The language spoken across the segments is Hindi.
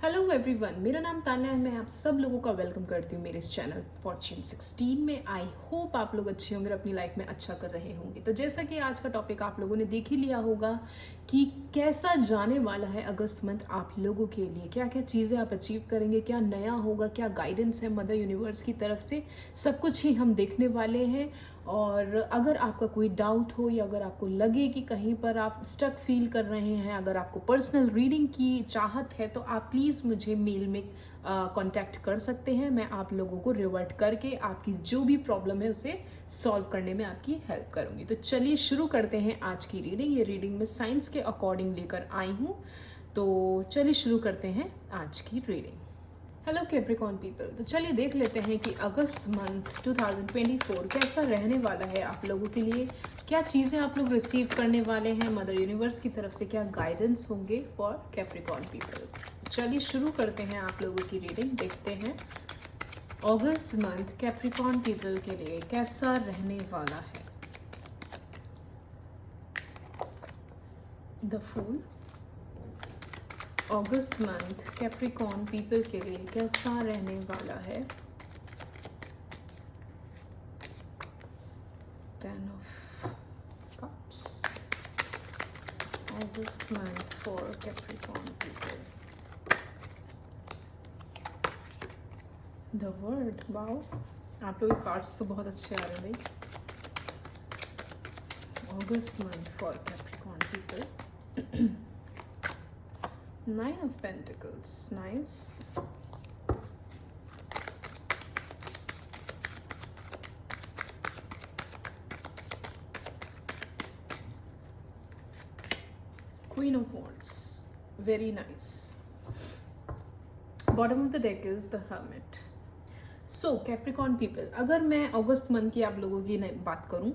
हेलो एवरीवन, मेरा नाम तान्या है। मैं आप सब लोगों का वेलकम करती हूँ मेरे इस चैनल फॉर्च्यून 16 में। आई होप आप लोग अच्छे होंगे, अपनी लाइफ में अच्छा कर रहे होंगे। तो जैसा कि आज का टॉपिक आप लोगों ने देख ही लिया होगा कि कैसा जाने वाला है अगस्त मंथ आप लोगों के लिए, क्या क्या चीज़ें आप अचीव करेंगे, क्या नया होगा, क्या गाइडेंस है मदर यूनिवर्स की तरफ से, सब कुछ ही हम देखने वाले हैं। और अगर आपका कोई डाउट हो या अगर आपको लगे कि कहीं पर आप स्टक फील कर रहे हैं, अगर आपको पर्सनल रीडिंग की चाहत है, तो आप प्लीज़ मुझे मेल में कांटेक्ट कर सकते हैं। मैं आप लोगों को रिवर्ट करके आपकी जो भी प्रॉब्लम है उसे सॉल्व करने में आपकी हेल्प करूँगी। तो चलिए शुरू करते हैं आज की रीडिंग। ये रीडिंग मैं साइंस के अकॉर्डिंग लेकर आई हूँ, तो चलिए शुरू करते हैं आज की रीडिंग। हेलो कैप्रिकॉर्न पीपल, तो चलिए देख लेते हैं कि अगस्त मंथ 2024 कैसा रहने वाला है आप लोगों के लिए। क्या चीज़ें आप लोग रिसीव करने वाले हैं मदर यूनिवर्स की तरफ से, क्या गाइडेंस होंगे फॉर कैप्रिकॉर्न पीपल। चलिए शुरू करते हैं आप लोगों की रीडिंग। देखते हैं अगस्त मंथ कैप्रिकॉर्न पीपल के लिए कैसा रहने वाला है। The fool. August month Capricorn people के लिए कैसा रहने वाला है। 10 of cups. August month for Capricorn people. The word. Wow, आप लोग कार्ड्स तो बहुत अच्छे आ रहे हैं भाई। August month for Capricorn people. Nine of Pentacles. Nice. Queen of Wands. Very nice. Bottom of the deck is the Hermit. So Capricorn people, अगर मैं अगस्त मंथ की आप लोगों की बात करूं,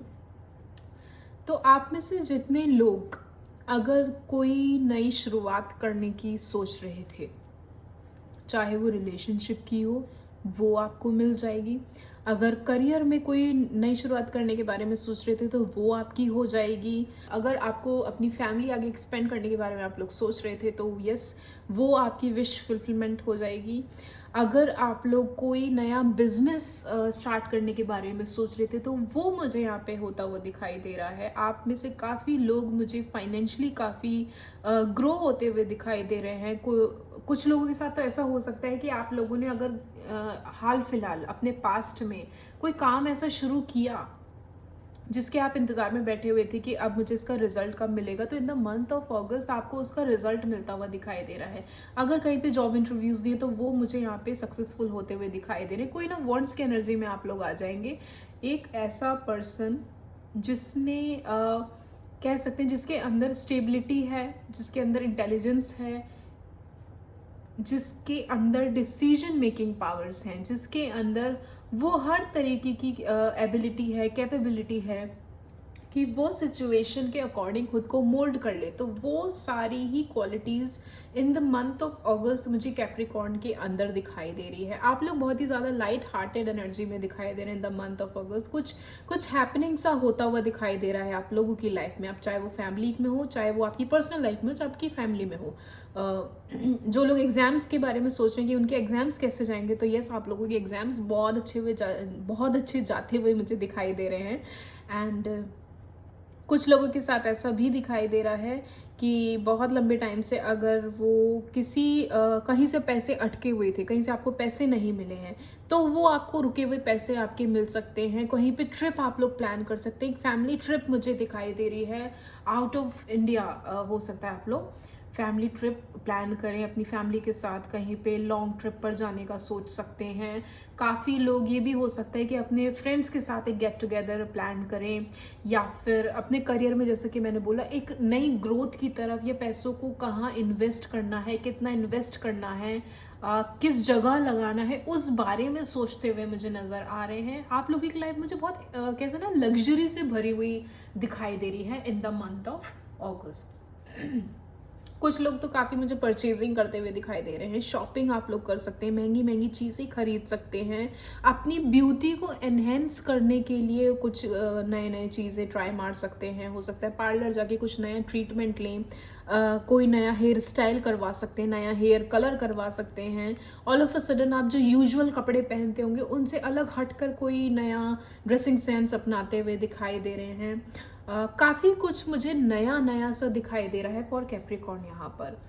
तो आप में से जितने लोग अगर कोई नई शुरुआत करने की सोच रहे थे, चाहे वो रिलेशनशिप की हो, वो आपको मिल जाएगी। अगर करियर में कोई नई शुरुआत करने के बारे में सोच रहे थे तो वो आपकी हो जाएगी। अगर आपको अपनी फैमिली आगे एक्सपेंड करने के बारे में आप लोग सोच रहे थे तो यस, वो आपकी विश फुलफिलमेंट हो जाएगी। अगर आप लोग कोई नया बिजनेस स्टार्ट करने के बारे में सोच रहे थे तो वो मुझे यहाँ पे होता हुआ दिखाई दे रहा है। आप में से काफ़ी लोग मुझे फाइनेंशियली काफ़ी ग्रो होते हुए दिखाई दे रहे हैं। कुछ लोगों के साथ तो ऐसा हो सकता है कि आप लोगों ने अगर हाल फिलहाल अपने पास्ट में कोई काम ऐसा शुरू किया जिसके आप इंतज़ार में बैठे हुए थे कि अब मुझे इसका रिजल्ट कब मिलेगा, तो इन द मंथ ऑफ अगस्त आपको उसका रिजल्ट मिलता हुआ दिखाई दे रहा है। अगर कहीं पे जॉब इंटरव्यूज़ दिए तो वो मुझे यहाँ पे सक्सेसफुल होते हुए दिखाई दे रहे हैं। कोई ना वॉन्ट्स की एनर्जी में आप लोग आ जाएंगे। एक ऐसा पर्सन जिसने कह सकते हैं जिसके अंदर स्टेबिलिटी है, जिसके अंदर इंटेलिजेंस है, जिसके अंदर डिसीजन मेकिंग पावर्स हैं, जिसके अंदर वो हर तरीके की एबिलिटी है, कैपेबिलिटी है कि वो सिचुएशन के अकॉर्डिंग खुद को मोल्ड कर ले। तो वो सारी ही qualities in the month of August मुझे कैप्रिकॉर्न के अंदर दिखाई दे रही है। आप लोग बहुत ही ज़्यादा लाइट हार्टेड एनर्जी में दिखाई दे रहे हैं इन द मंथ ऑफ अगस्त। कुछ हैपनिंग सा होता हुआ दिखाई दे रहा है आप लोगों की लाइफ में। आप चाहे वो फैमिली में हो, चाहे वो आपकी पर्सनल लाइफ में हो, चाहे आपकी फैमिली में हो। जो लोग एग्ज़ाम्स के बारे में सोच रहे हैं कि उनके एग्ज़ाम्स कैसे जाएंगे, तो यस, आप लोगों के एग्ज़ाम्स बहुत अच्छे जाते हुए मुझे दिखाई दे रहे हैं। एंड कुछ लोगों के साथ ऐसा भी दिखाई दे रहा है कि बहुत लंबे टाइम से अगर वो किसी कहीं से पैसे अटके हुए थे, कहीं से आपको पैसे नहीं मिले हैं, तो वो आपको रुके हुए पैसे आपके मिल सकते हैं। कहीं पे ट्रिप आप लोग प्लान कर सकते हैं। एक फैमिली ट्रिप मुझे दिखाई दे रही है, आउट ऑफ इंडिया हो सकता है। आप लोग फैमिली ट्रिप प्लान करें, अपनी फैमिली के साथ कहीं पे लॉन्ग ट्रिप पर जाने का सोच सकते हैं। काफ़ी लोग ये भी हो सकता है कि अपने फ्रेंड्स के साथ एक गेट टुगेदर प्लान करें, या फिर अपने करियर में, जैसे कि मैंने बोला, एक नई ग्रोथ की तरफ, या पैसों को कहाँ इन्वेस्ट करना है, कितना इन्वेस्ट करना है, किस जगह लगाना है, उस बारे में सोचते हुए मुझे नज़र आ रहे हैं। आप लोगों की लाइफ मुझे बहुत कैसे ना लग्जरी से भरी हुई दिखाई दे रही है इन द मंथ ऑफ अगस्त। कुछ लोग तो काफ़ी मुझे परचेजिंग करते हुए दिखाई दे रहे हैं। शॉपिंग आप लोग कर सकते हैं, महंगी महंगी चीज़ें खरीद सकते हैं। अपनी ब्यूटी को एनहेंस करने के लिए कुछ नए नए चीज़ें ट्राई मार सकते हैं। हो सकता है पार्लर जाके कुछ नया ट्रीटमेंट लें। कोई नया हेयर स्टाइल करवा सकते हैं, नया हेयर कलर करवा सकते हैं। ऑल ऑफ अ सडन आप जो यूजुअल कपड़े पहनते होंगे उनसे अलग हटकर कोई नया ड्रेसिंग सेंस अपनाते हुए दिखाई दे रहे हैं। काफ़ी कुछ मुझे नया नया सा दिखाई दे रहा है फॉर कैप्रिकॉर्न। यहाँ पर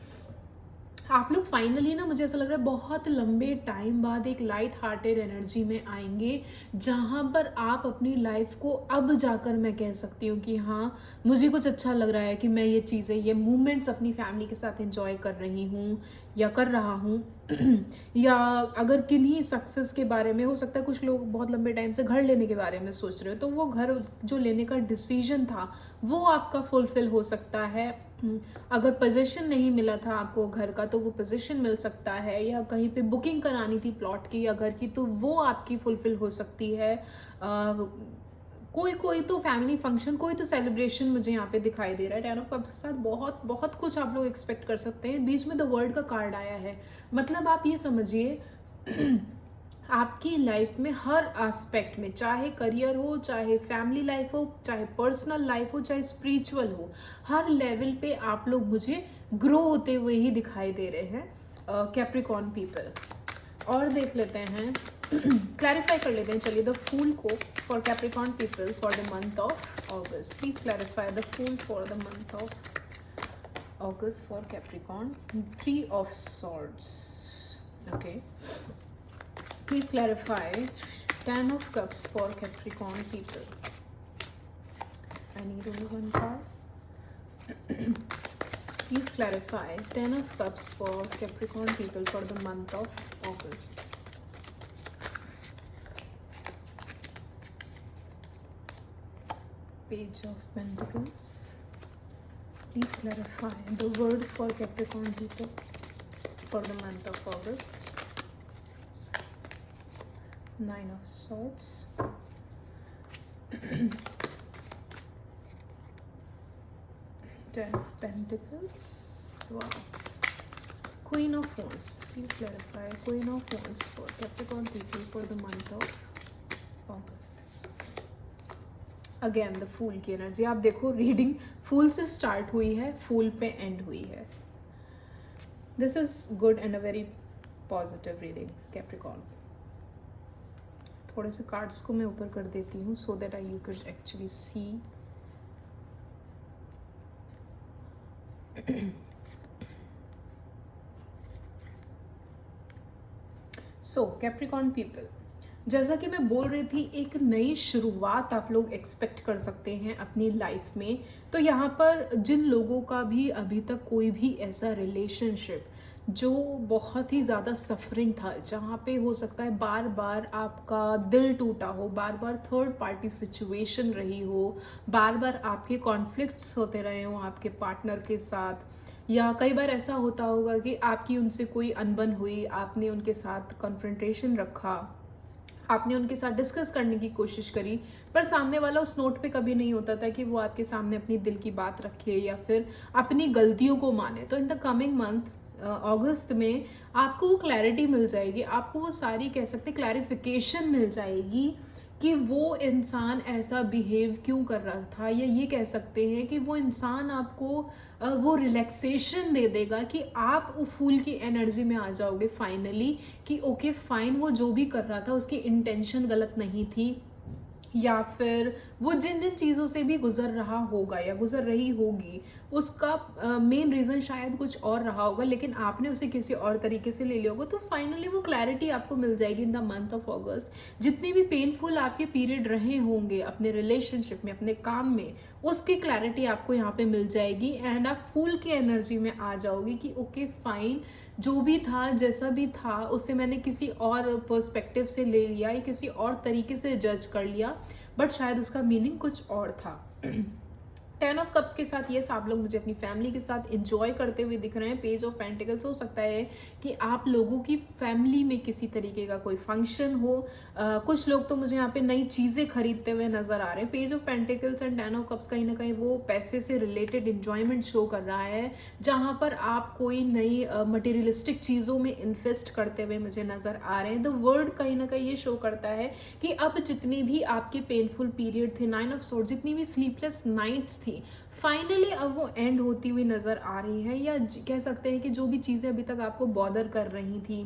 आप लोग फाइनली ना, मुझे ऐसा लग रहा है बहुत लंबे टाइम बाद एक लाइट हार्टेड एनर्जी में आएंगे, जहाँ पर आप अपनी लाइफ को अब जाकर मैं कह सकती हूँ कि हाँ, मुझे कुछ अच्छा लग रहा है कि मैं ये चीज़ें, ये मूवमेंट्स अपनी फैमिली के साथ एंजॉय कर रही हूँ या कर रहा हूँ। या अगर किन्हीं सक्सेस के बारे में, हो सकता है कुछ लोग बहुत लंबे टाइम से घर लेने के बारे में सोच रहे हो, तो वो घर जो लेने का डिसीजन था वो आपका फुलफिल हो सकता है। अगर पोजीशन नहीं मिला था आपको घर का, तो वो पोजीशन मिल सकता है। या कहीं पे बुकिंग करानी थी प्लॉट की या घर की, तो वो आपकी फुलफिल हो सकती है। कोई कोई तो फैमिली फंक्शन, कोई तो सेलिब्रेशन मुझे यहाँ पे दिखाई दे रहा है। 10 ऑफ कप्स के साथ बहुत बहुत कुछ आप लोग एक्सपेक्ट कर सकते हैं। बीच में द वर्ल्ड का कार्ड आया है, मतलब आप ये समझिए आपकी लाइफ में हर एस्पेक्ट में, चाहे करियर हो, चाहे फैमिली लाइफ हो, चाहे पर्सनल लाइफ हो, चाहे स्पिरिचुअल हो, हर लेवल पे आप लोग मुझे ग्रो होते हुए ही दिखाई दे रहे हैं कैप्रिकॉर्न पीपल। और देख लेते हैं, क्लैरिफाई कर लेते हैं चलिए द फूल को for Capricorn people for the month of August. Please clarify the fool for the month of August for Capricorn. 3 of swords, okay. Please clarify 10 of cups for Capricorn people. I need only one card. Please clarify 10 of cups for Capricorn people for the month of August. Page of Pentacles. Please clarify the word for Capricorn people for the month of August. 9 of Swords. 10 of Pentacles. Wow. Queen of Wands. Please clarify Queen of Wands for Capricorn people for the month of August. Again the Fool की एनर्जी। आप देखो रीडिंग फूल से स्टार्ट हुई है, फूल पे एंड हुई है। This is good and a very positive reading Capricorn. थोड़े से कार्ड्स को मैं ऊपर कर देती हूँ so that you can actually see. So Capricorn people, जैसा कि मैं बोल रही थी, एक नई शुरुआत आप लोग एक्सपेक्ट कर सकते हैं अपनी लाइफ में। तो यहाँ पर जिन लोगों का भी अभी तक कोई भी ऐसा रिलेशनशिप जो बहुत ही ज़्यादा सफरिंग था, जहाँ पे हो सकता है बार बार आपका दिल टूटा हो, बार बार थर्ड पार्टी सिचुएशन रही हो, बार बार आपके कॉन्फ्लिक्ट्स होते रहे हों आपके पार्टनर के साथ, या कई बार ऐसा होता होगा कि आपकी उनसे कोई अनबन हुई, आपने उनके साथ कॉन्फ्रंटेशन रखा, आपने उनके साथ डिस्कस करने की कोशिश करी, पर सामने वाला उस नोट पे कभी नहीं होता था कि वो आपके सामने अपनी दिल की बात रखे या फिर अपनी गलतियों को माने। तो इन द कमिंग मंथ अगस्त में आपको वो क्लैरिटी मिल जाएगी, आपको वो सारी कह सकते क्लैरिफिकेशन मिल जाएगी कि वो इंसान ऐसा बिहेव क्यों कर रहा था, या ये कह सकते हैं कि वो इंसान आपको वो रिलैक्सेशन दे देगा कि आप उस फूल की एनर्जी में आ जाओगे फाइनली कि ओके फाइन, वो जो भी कर रहा था उसकी इंटेंशन गलत नहीं थी, या फिर वो जिन जिन चीज़ों से भी गुजर रहा होगा या गुजर रही होगी उसका मेन रीज़न शायद कुछ और रहा होगा, लेकिन आपने उसे किसी और तरीके से ले लिया होगा। तो फाइनली वो क्लैरिटी आपको मिल जाएगी इन द मंथ ऑफ अगस्त। जितनी भी पेनफुल आपके पीरियड रहे होंगे अपने रिलेशनशिप में, अपने काम में, उसकी क्लैरिटी आपको यहाँ पे मिल जाएगी एंड आप फूल की एनर्जी में आ जाओगी कि ओके फाइन, जो भी था जैसा भी था उसे मैंने किसी और पर्सपेक्टिव से ले लिया या किसी और तरीके से जज कर लिया, बट शायद उसका मीनिंग कुछ और था। 10 ऑफ कप्स के साथ ये आप लोग मुझे अपनी फैमिली के साथ एंजॉय करते हुए दिख रहे हैं। पेज ऑफ पेंटिकल्स, हो सकता है कि आप लोगों की फैमिली में किसी तरीके का कोई फंक्शन हो। कुछ लोग तो मुझे यहाँ पे नई चीज़ें खरीदते हुए नजर आ रहे हैं। Page of pentacles and 10 of cups कहीं ना कहीं वो पैसे से रिलेटेड एंजॉयमेंट शो कर रहा है, जहाँ पर आप कोई नई मटेरियलिस्टिक चीज़ों में इन्वेस्ट करते हुए मुझे नज़र आ रहे हैं। द वर्ड कहीं ना कहीं ये शो करता है कि अब जितनी भी आपके पेनफुल पीरियड थे, 9 ऑफ सोर्ड, जितनी भी स्लीपलेस नाइट्स थी थी, फाइनली अब वो एंड होती हुई नज़र आ रही है, या कह सकते हैं कि जो भी चीज़ें अभी तक आपको बॉदर कर रही थी,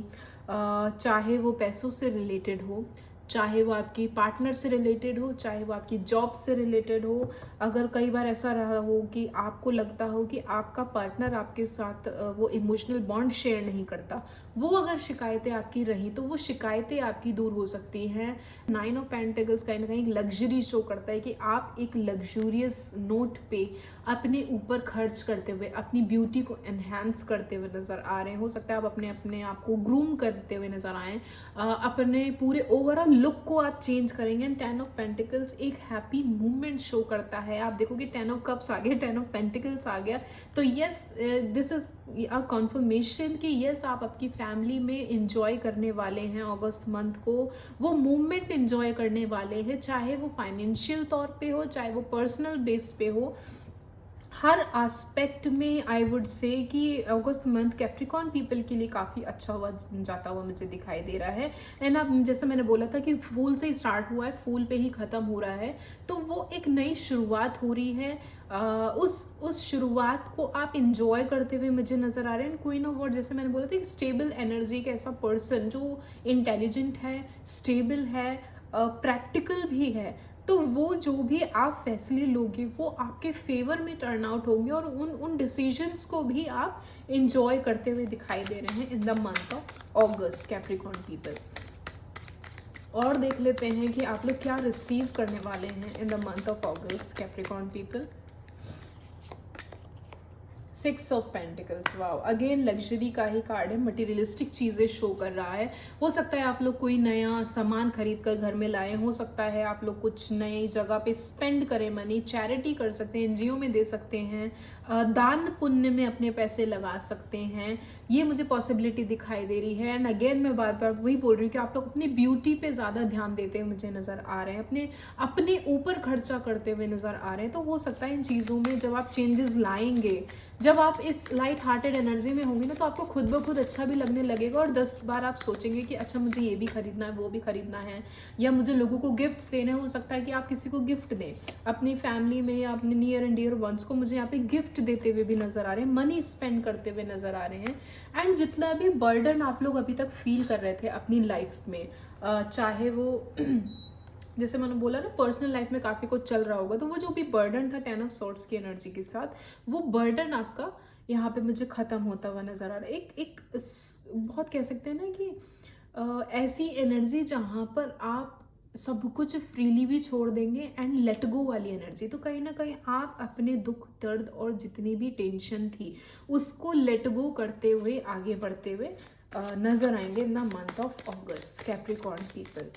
चाहे वो पैसों से रिलेटेड हो, चाहे वो आपकी पार्टनर से रिलेटेड हो, चाहे वो आपकी जॉब से रिलेटेड हो, अगर कई बार ऐसा रहा हो कि आपको लगता हो कि आपका पार्टनर आपके साथ वो इमोशनल बॉन्ड शेयर नहीं करता, वो अगर शिकायतें आपकी रहीं तो वो शिकायतें आपकी दूर हो सकती हैं। 9 ऑफ पेंटिकल्स कहीं ना कहीं लग्जरी शो करता है कि आप एक लग्जूरियस नोट पे अपने ऊपर खर्च करते हुए अपनी ब्यूटी को एनहेंस करते हुए नज़र आ रहे हैं। हो सकता है आप अपने अपने आप को ग्रूम करते हुए नज़र आएँ, अपने पूरे ओवरऑल लुक को आप चेंज करेंगे। एंड 10 ऑफ पेंटिकल्स एक हैप्पी मूवमेंट शो करता है। आप देखोगे 10 ऑफ कप्स आ गया, 10 ऑफ पेंटिकल्स आ गया, तो yes, this is a confirmation कि यस, आप आपकी फैमिली में इंजॉय करने वाले हैं अगस्त मंथ को, वो मूवमेंट इंजॉय करने वाले हैं, चाहे वो फाइनेंशियल तौर पे हो, चाहे वो पर्सनल बेस पे हो। हर एस्पेक्ट में आई वुड से कि अगस्त मंथ कैप्रिकॉर्न पीपल के लिए काफ़ी अच्छा हुआ जाता हुआ मुझे दिखाई दे रहा है। एंड अब जैसे मैंने बोला था कि फूल से ही स्टार्ट हुआ है, फूल पे ही ख़त्म हो रहा है, तो वो एक नई शुरुआत हो रही है। उस शुरुआत को आप इंजॉय करते हुए मुझे नज़र आ रहे हैं। क्वीन ऑफ वॉन्ड्स, जैसे मैंने बोला था, एक स्टेबल एनर्जी का ऐसा पर्सन जो इंटेलिजेंट है, स्टेबल है, प्रैक्टिकल भी है, तो वो जो भी आप फैसले लोगे वो आपके फेवर में टर्न आउट होंगे, और उन डिसीजंस को भी आप इंजॉय करते हुए दिखाई दे रहे हैं इन the month of August Capricorn people. और देख लेते हैं कि आप लोग क्या रिसीव करने वाले हैं इन the month of August Capricorn people. 6 of pentacles, wow, again luxury का ही कार्ड है, मटेरियलिस्टिक चीज़ें शो कर रहा है। हो सकता है आप लोग कोई नया सामान खरीद कर घर में लाएं, हो सकता है आप लोग कुछ नई जगह पे स्पेंड करें मनी, चैरिटी कर सकते हैं, एनजीओ में दे सकते हैं, दान पुण्य में अपने पैसे लगा सकते हैं, ये मुझे पॉसिबिलिटी दिखाई दे रही है। एंड अगेन मैं बार बार वही बोल रही हूँ कि आप लोग अपनी ब्यूटी पे ज़्यादा ध्यान देते हुए मुझे नज़र आ रहे हैं, अपने ऊपर खर्चा करते हुए नज़र आ रहे हैं। तो हो सकता है इन चीज़ों में जब आप चेंजेस लाएंगे, जब आप इस लाइट हार्टेड एनर्जी में होंगे ना, तो आपको खुद ब खुद अच्छा भी लगने लगेगा, और 10 बार आप सोचेंगे कि अच्छा मुझे ये भी खरीदना है, वो भी खरीदना है, या मुझे लोगों को गिफ्ट्स देने हैं। हो सकता है कि आप किसी को गिफ्ट दें, अपनी फैमिली में या अपने नियर एंड डियर वंस को मुझे यहाँ पे गिफ्ट देते हुए भी नज़र आ रहे हैं, मनी स्पेंड करते हुए नज़र आ रहे हैं। एंड जितना भी बर्डन आप लोग अभी तक फील कर रहे थे अपनी लाइफ में, चाहे वो जैसे मैंने बोला ना, पर्सनल लाइफ में काफ़ी कुछ चल रहा होगा, तो वो जो भी बर्डन था 10 ऑफ सॉर्ड्स की एनर्जी के साथ, वो बर्डन आपका यहाँ पे मुझे ख़त्म होता हुआ नज़र आ रहा है। एक बहुत कह सकते हैं ना कि ऐसी एनर्जी जहाँ पर आप सब कुछ फ्रीली भी छोड़ देंगे, एंड लेट गो वाली एनर्जी। तो कहीं ना कहीं आप अपने दुख दर्द और जितनी भी टेंशन थी उसको लेट गो करते हुए आगे बढ़ते हुए नज़र आएंगे इन the month of August Capricorn people.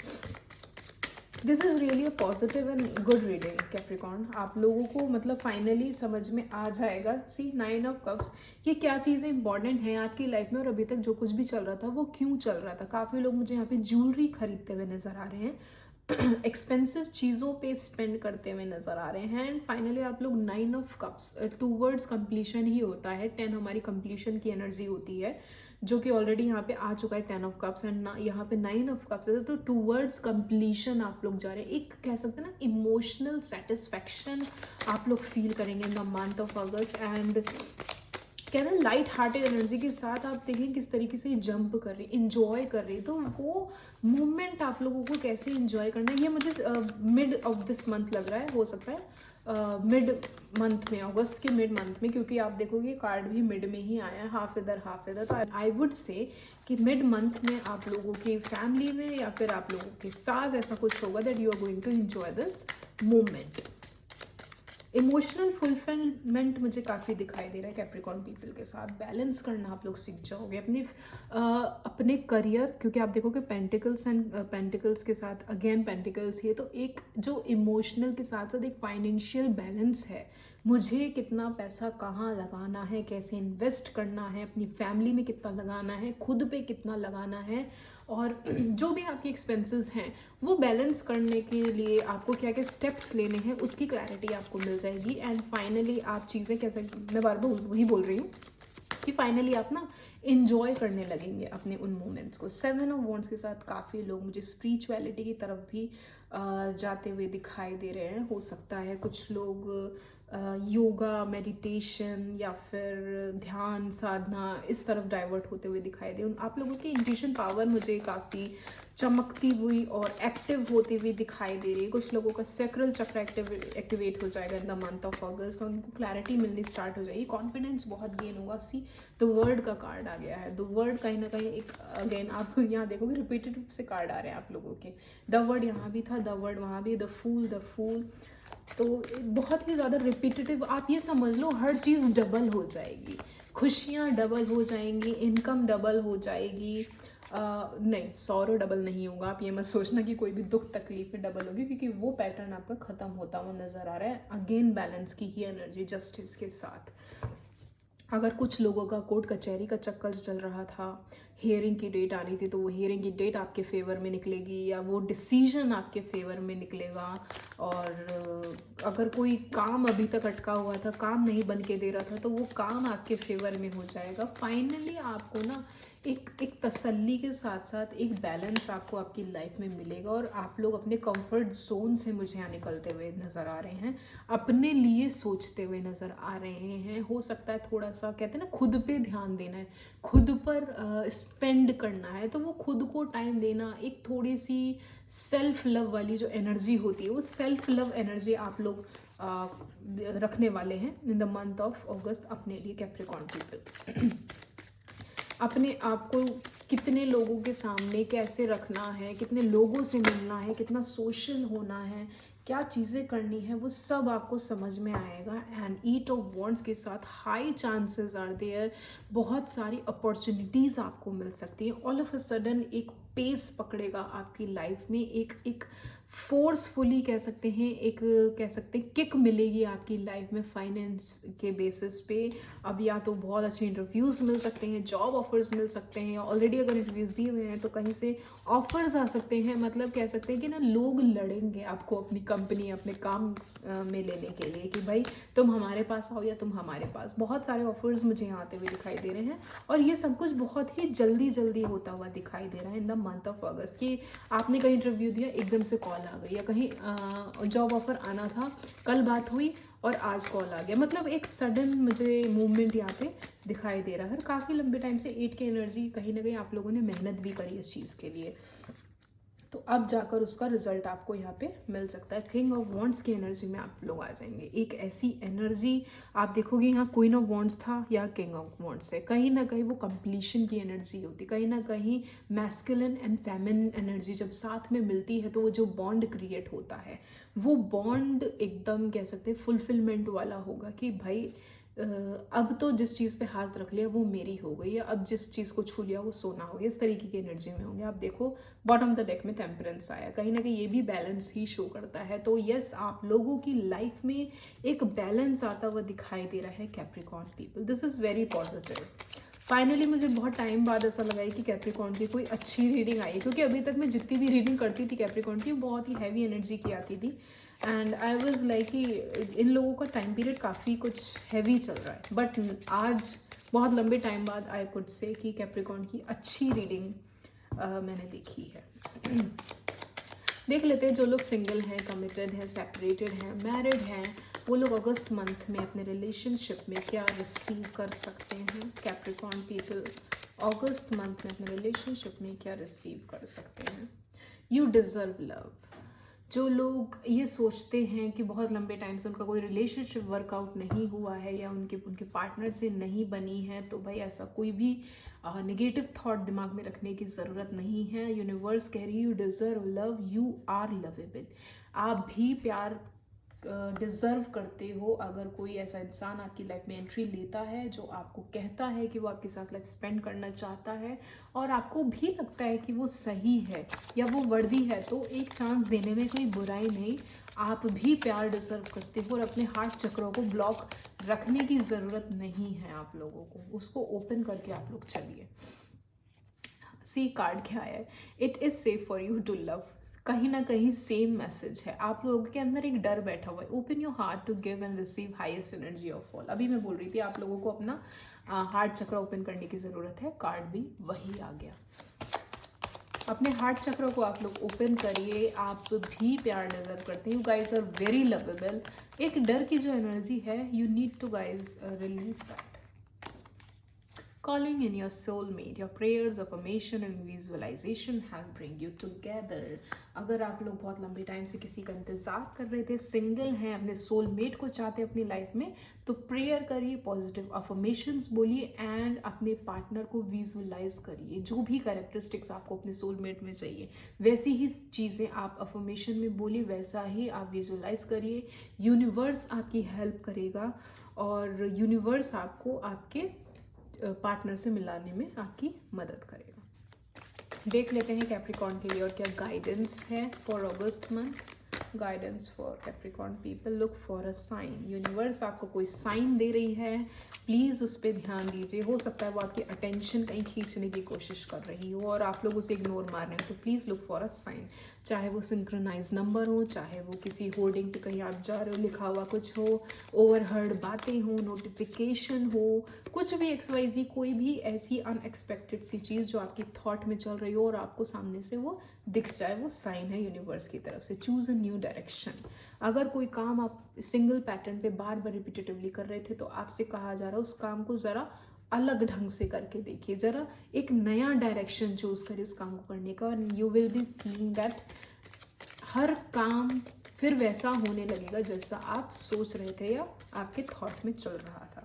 This is really a positive and good reading Capricorn. आप लोगों को मतलब फाइनली समझ में आ जाएगा। सी 9 ऑफ कप्स, ये क्या चीज़ें इंपॉर्टेंट हैं आपकी लाइफ में, और अभी तक जो कुछ भी चल रहा था वो क्यों चल रहा था। काफ़ी लोग मुझे यहाँ पे ज्वेलरी खरीदते हुए नज़र आ रहे हैं, एक्सपेंसिव चीज़ों पे स्पेंड करते हुए नज़र आ रहे हैं। एंड फाइनली आप लोग 9 ऑफ कप्स टूवर्ड्स कंप्लीशन ही होता है। 10 हमारी कंप्लीशन की एनर्जी होती है, जो कि ऑलरेडी यहाँ पे आ चुका है 10 ऑफ कप्स, एंड यहाँ पे 9 ऑफ कप्स है। तो टूवर्ड्स कंप्लीशन आप लोग जा रहे हैं। एक कह सकते हैं ना इमोशनल सेटिस्फैक्शन आप लोग फील करेंगे इन the month of August. And कह रहे हैं लाइट हार्टेड एनर्जी के साथ आप देखें किस तरीके से जंप कर रही, इंजॉय कर रही। तो वो मूवमेंट आप लोगों को कैसे इंजॉय करना है, ये मुझे मिड ऑफ दिस मंथ लग रहा है। हो सकता है मिड मंथ में, अगस्त के मिड मंथ में, क्योंकि आप देखोगे कार्ड भी मिड में ही आया है, हाफ इधर हाफ इधर। तो आई वुड से कि मिड मंथ में आप लोगों की फैमिली में या फिर आप लोगों के साथ ऐसा कुछ होगा that you are going to enjoy this moment. Emotional fulfilment मुझे काफ़ी दिखाई दे रहा है कैप्रिकॉर्न पीपल के साथ। बैलेंस करना आप लोग सीख जाओगे अपने करियर, क्योंकि आप देखोगे पेंटिकल्स एंड पेंटिकल्स के साथ अगेन पेंटिकल्स है, तो एक जो इमोशनल के साथ साथ एक फाइनेंशियल बैलेंस है। मुझे कितना पैसा कहाँ लगाना है, कैसे इन्वेस्ट करना है, अपनी फैमिली में कितना लगाना है, खुद पे कितना लगाना है, और जो भी आपके एक्सपेंसेस हैं वो बैलेंस करने के लिए आपको क्या क्या स्टेप्स लेने हैं उसकी क्लैरिटी आपको मिल जाएगी। एंड फाइनली आप चीज़ें कैसे, मैं बार बार वही बोल रही हूँ कि फाइनली आप ना इन्जॉय करने लगेंगे अपने उन मोमेंट्स को। 7 ऑफ वॉन्ड्स के साथ काफ़ी लोग मुझे स्पिरिचुअलिटी की तरफ भी जाते हुए दिखाई दे रहे हैं। हो सकता है कुछ लोग योगा, मेडिटेशन या फिर ध्यान साधना इस तरफ डाइवर्ट होते हुए दिखाई दे। आप लोगों की इंट्यूशन पावर मुझे काफ़ी चमकती हुई और एक्टिव होती हुई दिखाई दे रही है। कुछ लोगों का सैक्रल चक्र एक्टिवेट हो जाएगा इन द मंथ ऑफ अगस्त और उनको क्लैरिटी मिलनी स्टार्ट हो जाएगी, कॉन्फिडेंस बहुत गेन होगा। सी द वर्ड का कार्ड आ गया है। द वर्ड कहीं ना कहीं एक अगेन आप यहाँ देखोगे रिपीटेटिव से कार्ड आ रहे हैं आप लोगों के। द वर्ड यहाँ भी था, द वर्ड वहाँ भी, द फूल। तो बहुत ही ज़्यादा रिपीटेटिव, आप ये समझ लो हर चीज़ डबल हो जाएगी, खुशियाँ डबल हो जाएंगी, इनकम डबल हो जाएगी। नहीं, सौरो डबल नहीं होगा। आप ये मत सोचना कि कोई भी दुख तकलीफें डबल होगी, क्योंकि वो पैटर्न आपका ख़त्म होता हुआ नज़र आ रहा है। अगेन बैलेंस की ही एनर्जी जस्टिस के साथ। अगर कुछ लोगों का कोर्ट कचहरी का चक्कर चल रहा था, हियरिंग की डेट आनी थी, तो वो हियरिंग की डेट आपके फेवर में निकलेगी या वो डिसीजन आपके फेवर में निकलेगा। और अगर कोई काम अभी तक अटका हुआ था, काम नहीं बन के दे रहा था, तो वो काम आपके फेवर में हो जाएगा। फाइनली आपको ना एक तसल्ली के साथ साथ एक बैलेंस आपको आपकी लाइफ में मिलेगा और आप लोग अपने कंफर्ट जोन से मुझे यहाँ निकलते हुए नज़र आ रहे हैं, अपने लिए सोचते हुए नज़र आ रहे हैं। हो सकता है थोड़ा सा कहते हैं ना खुद पे ध्यान देना है, खुद पर स्पेंड करना है, तो वो खुद को टाइम देना, एक थोड़ी सी सेल्फ लव वाली जो एनर्जी होती है, वो सेल्फ लव एनर्जी आप लोग रखने वाले हैं इन द मंथ ऑफ अगस्त अपने लिए कैप्रिकॉर्न पीपल। अपने आप को कितने लोगों के सामने कैसे रखना है, कितने लोगों से मिलना है, कितना सोशल होना है, क्या चीज़ें करनी है, वो सब आपको समझ में आएगा। एंड ईट ऑफ वॉन्ड्स के साथ हाई चांसेस आर देयर, बहुत सारी अपॉर्चुनिटीज़ आपको मिल सकती हैं। ऑल ऑफ अ सडन एक पेस पकड़ेगा आपकी लाइफ में, एक फोर्सफुली कह सकते हैं, एक कह सकते हैं किक मिलेगी आपकी लाइफ में फाइनेंस के बेसिस पे। अब या तो बहुत अच्छे इंटरव्यूज़ मिल सकते हैं, जॉब ऑफर्स मिल सकते हैं, ऑलरेडी अगर इंटरव्यूज़ दिए हुए हैं तो कहीं से ऑफर्स आ सकते हैं। मतलब कह सकते हैं कि ना लोग लड़ेंगे आपको अपनी कंपनी, अपने काम में लेने के लिए कि भाई तुम हमारे पास आओ या तुम हमारे पास। बहुत सारे ऑफर्स मुझे यहाँ आते हुए दिखाई दे रहे हैं और ये सब कुछ बहुत ही जल्दी होता हुआ दिखाई दे रहा है इन द मंथ ऑफ अगस्त। कि आपने कहीं इंटरव्यू दिया, एकदम से कॉल आ गई, या कहीं जॉब ऑफर आना था, कल बात हुई और आज कॉल आ गया। मतलब एक सडन मुझे मूवमेंट यहाँ पे दिखाई दे रहा है। काफ़ी लंबे टाइम से 8 की एनर्जी, कहीं ना कहीं आप लोगों ने मेहनत भी करी इस चीज़ के लिए, तो अब जाकर उसका रिजल्ट आपको यहाँ पे मिल सकता है। किंग ऑफ वॉन्ड्स की एनर्जी में आप लोग आ जाएंगे। एक ऐसी एनर्जी आप देखोगे यहाँ क्वीन ऑफ वॉन्ड्स था या किंग ऑफ वॉन्ड्स है, कहीं ना कहीं वो कंप्लीशन की एनर्जी होती है, कहीं ना कहीं मैस्कुलिन एंड फेमिनिन एनर्जी जब साथ में मिलती है तो वो जो बॉन्ड क्रिएट होता है, वो बॉन्ड एकदम कह सकते हैं फुलफिलमेंट वाला होगा कि भाई अब तो जिस चीज़ पे हाथ रख लिया वो मेरी हो गई है, अब जिस चीज़ को छू लिया वो सोना हो गया। इस तरीके की एनर्जी में होंगे आप। देखो बॉटम ऑफ द डेक में टेम्परेंस आया, कहीं ना कहीं ये भी बैलेंस ही शो करता है। तो यस, आप लोगों की लाइफ में एक बैलेंस आता हुआ दिखाई दे रहा है Capricorn people. This is very positive. Finally मुझे बहुत टाइम बाद ऐसा लगा है कि कैप्रिकॉर्न की कोई अच्छी रीडिंग आई है, क्योंकि अभी तक मैं जितनी भी रीडिंग करती थी कैप्रिकॉर्न की बहुत ही हैवी एनर्जी की आती थी। एंड आई वॉज लाइक कि इन लोगों का टाइम पीरियड काफ़ी कुछ हैवी चल रहा है, बट आज बहुत लंबे टाइम बाद आई कुड से कि कैप्रिकॉर्न की अच्छी रीडिंग मैंने देखी है। देख लेते हैं जो लोग सिंगल हैं, कमिटेड हैं, सेपरेटेड हैं, मैरिड हैं, वो लोग अगस्त मंथ में अपने रिलेशनशिप में क्या रिसीव कर सकते हैं। कैप्रिकॉर्न पीपल अगस्त मंथ में अपने रिलेशनशिप में क्या रिसीव कर सकते हैं। You deserve love. जो लोग ये सोचते हैं कि बहुत लंबे टाइम से उनका कोई रिलेशनशिप वर्कआउट नहीं हुआ है या उनके पार्टनर से नहीं बनी है, तो भाई ऐसा कोई भी नेगेटिव थॉट दिमाग में रखने की ज़रूरत नहीं है। यूनिवर्स कह रही है you deserve love, you are lovable. आप भी प्यार डिज़र्व करते हो। अगर कोई ऐसा इंसान आपकी लाइफ में एंट्री लेता है जो आपको कहता है कि वो आपके साथ लाइफ स्पेंड करना चाहता है और आपको भी लगता है कि वो सही है या वो वर्दी है, तो एक चांस देने में कोई बुराई नहीं। आप भी प्यार डिज़र्व करते हो और अपने हार्ट चक्रों को ब्लॉक रखने की ज़रूरत नहीं है आप लोगों को, उसको ओपन करके आप लोग चलिए। सी कार्ड क्या है, it is safe for you to love. कहीं ना कहीं सेम मैसेज है। आप लोगों के अंदर एक डर बैठा हुआ है। Open your heart to give and receive highest energy of all. अभी मैं बोल रही थी आप लोगों को अपना हार्ट चक्र ओपन करने की ज़रूरत है, कार्ड भी वही आ गया। अपने हार्ट चक्र को आप लोग ओपन करिए, आप भी प्यार डिजर्व करते हैं, you guys are very lovable. एक डर की जो एनर्जी है, you need to guys release that. Calling in your soulmate, your prayers, affirmation and visualization help bring you together। अगर आप लोग बहुत लंबे टाइम से किसी का इंतज़ार कर रहे थे, सिंगल हैं, अपने सोलमेट को चाहते हैं अपनी लाइफ में, तो प्रेयर करिए, पॉजिटिव अफर्मेशंस बोलिए एंड अपने पार्टनर को विजुअलाइज करिए। जो भी कैरेक्टरिस्टिक्स आपको अपने सोलमेट में चाहिए वैसी ही चीज़ें आप अफर्मेशन में बोलिए, वैसा ही आप विजुअलाइज करिए। यूनिवर्स आपकी हेल्प करेगा और यूनिवर्स आपको आपके पार्टनर से मिलाने में आपकी मदद करेगा। देख लेते हैं कैप्रिकॉर्न के लिए और क्या गाइडेंस है for August month. Guidance for Capricorn people, look for a sign. Universe आपको कोई साइन दे रही है, प्लीज़ उस पर ध्यान दीजिए। हो सकता है वो आपकी अटेंशन कहीं खींचने की कोशिश कर रही हो और आप लोग उसे इग्नोर मार रहे हैं, तो please look for a sign. चाहे वो सिंक्रोनाइज नंबर हो, चाहे वो किसी होर्डिंग पे कहीं आप जा रहे हो लिखा हुआ कुछ हो, ओवरहर्ड बातें हो, नोटिफिकेशन हो, कुछ भी XYZ, कोई भी ऐसी अनएक्सपेक्टेड सी चीज़ जो आपकी थॉट में चल रही हो और आपको सामने से वो दिख जाए, वो साइन है यूनिवर्स की तरफ से। Choose a new direction. अगर कोई काम आप सिंगल पैटर्न पे बार बार रिपीटेटिवली कर रहे थे, तो आपसे कहा जा रहा है उस काम को ज़रा अलग ढंग से करके देखिए, ज़रा एक नया डायरेक्शन चूज़ करिए उस काम को करने का, और you will be seeing that हर काम फिर वैसा होने लगेगा जैसा आप सोच रहे थे या आपके थॉट में चल रहा था।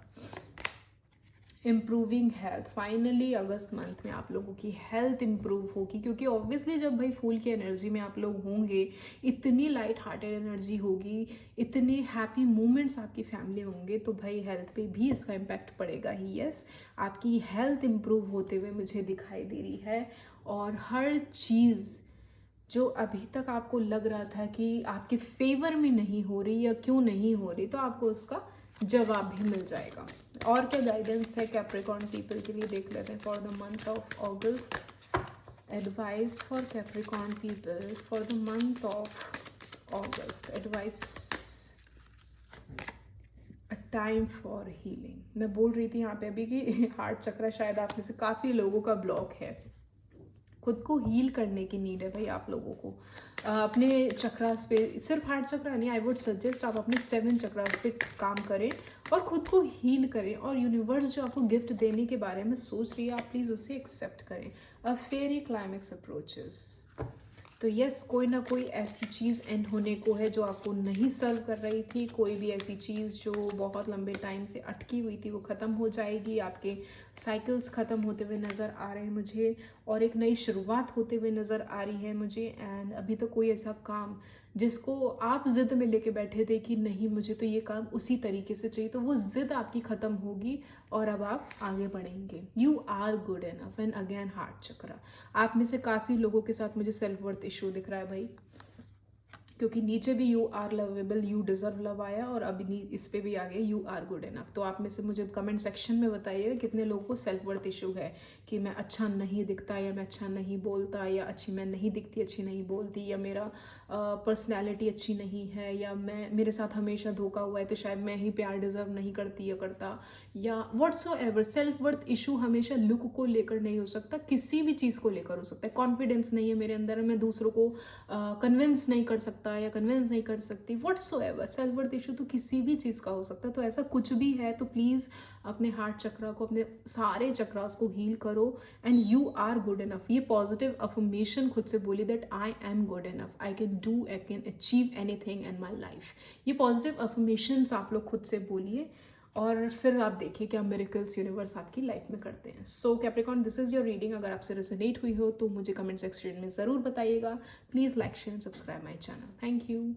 इम्प्रूविंग हेल्थ, फाइनली अगस्त मंथ में आप लोगों की हेल्थ इम्प्रूव होगी, क्योंकि ऑब्वियसली जब भाई फूल की एनर्जी में आप लोग होंगे, इतनी लाइट हार्टेड एनर्जी होगी, इतने हैप्पी मोमेंट्स आपकी फैमिली होंगे, तो भाई हेल्थ पे भी इसका इम्पैक्ट पड़ेगा ही। यस, आपकी हेल्थ इम्प्रूव होते हुए मुझे दिखाई दे रही है, और हर चीज़ जो अभी तक आपको लग रहा था कि आपके फेवर में नहीं हो रही या क्यों नहीं हो रही, तो आपको उसका जवाब भी मिल जाएगा। और क्या गाइडेंस है कैप्रिकॉर्न पीपल के लिए, देख लेते हैं for the month of August. Advice for Capricorn people for the month of August. Advice, a time for healing. मैं बोल रही थी यहाँ पे अभी कि हार्ट चक्र शायद आप में से काफ़ी लोगों का ब्लॉक है, खुद को हील करने की नीड है भाई आप लोगों को। अपने चक्रास पे, सिर्फ हार्ट चक्रा नहीं, आई वुड सजेस्ट आप अपने 7 चक्रास पे काम करें और खुद को हील करें, और यूनिवर्स जो आपको गिफ्ट देने के बारे में सोच रही है, आप प्लीज़ उसे एक्सेप्ट करें। अ फेरी क्लाइमेक्स अप्रोचेस। तो यस, कोई ना कोई ऐसी चीज़ एंड होने को है जो आपको नहीं सर्व कर रही थी, कोई भी ऐसी चीज़ जो बहुत लंबे टाइम से अटकी हुई थी वो ख़त्म हो जाएगी। आपके साइकिल्स ख़त्म होते हुए नज़र आ रहे हैं मुझे, और एक नई शुरुआत होते हुए नज़र आ रही है मुझे। एंड अभी तो कोई ऐसा काम जिसको आप ज़िद में लेके बैठे थे कि नहीं मुझे तो ये काम उसी तरीके से चाहिए, तो वो ज़िद आपकी ख़त्म होगी और अब आप आगे बढ़ेंगे। You are good enough. And again heart chakra, आप में से काफ़ी लोगों के साथ मुझे सेल्फ वर्थ इशू दिख रहा है भाई, क्योंकि नीचे भी you are lovable, you deserve love आया, और अभी इस पे भी आ गया यू आर गुड इनफ। तो आप में से मुझे कमेंट सेक्शन में बताइए कितने लोगों को सेल्फ वर्थ इशू है कि मैं अच्छा नहीं दिखता, या मैं अच्छा नहीं बोलता, या अच्छी मैं नहीं दिखती, अच्छी नहीं बोलती, या मेरा पर्सनैलिटी अच्छी नहीं है, या मैं मेरे साथ हमेशा धोखा हुआ है तो शायद मैं ही प्यार डिजर्व नहीं करती या करता, या व्हाट्सोएवर। सेल्फ वर्थ इशू हमेशा लुक को लेकर नहीं हो सकता, किसी भी चीज़ को लेकर हो सकता है। कॉन्फिडेंस नहीं है मेरे अंदर, मैं दूसरों को कन्विंस नहीं कर सकता या कन्विंस नहीं कर सकती, व्हाट्सोएवर। सेल्फ वर्थ इशू तो किसी भी चीज़ का हो सकता है। तो ऐसा कुछ भी है तो प्लीज़ अपने हार्ट चक्रा को, अपने सारे चक्रास को हील करो, and you are good enough. ये पॉजिटिव अफर्मेशन खुद से बोलिए that I am good enough, I can do, I can achieve anything in my life. ये पॉजिटिव अफर्मेशंस आप लोग खुद से बोलिए, और फिर आप देखिए क्या मिरेकल्स यूनिवर्स आपकी लाइफ में करते हैं। So Capricorn, this is your reading. अगर आपसे रेजोनेट हुई हो तो मुझे कमेंट सेक्शन में ज़रूर बताइएगा। Please like, share and subscribe my channel. Thank you.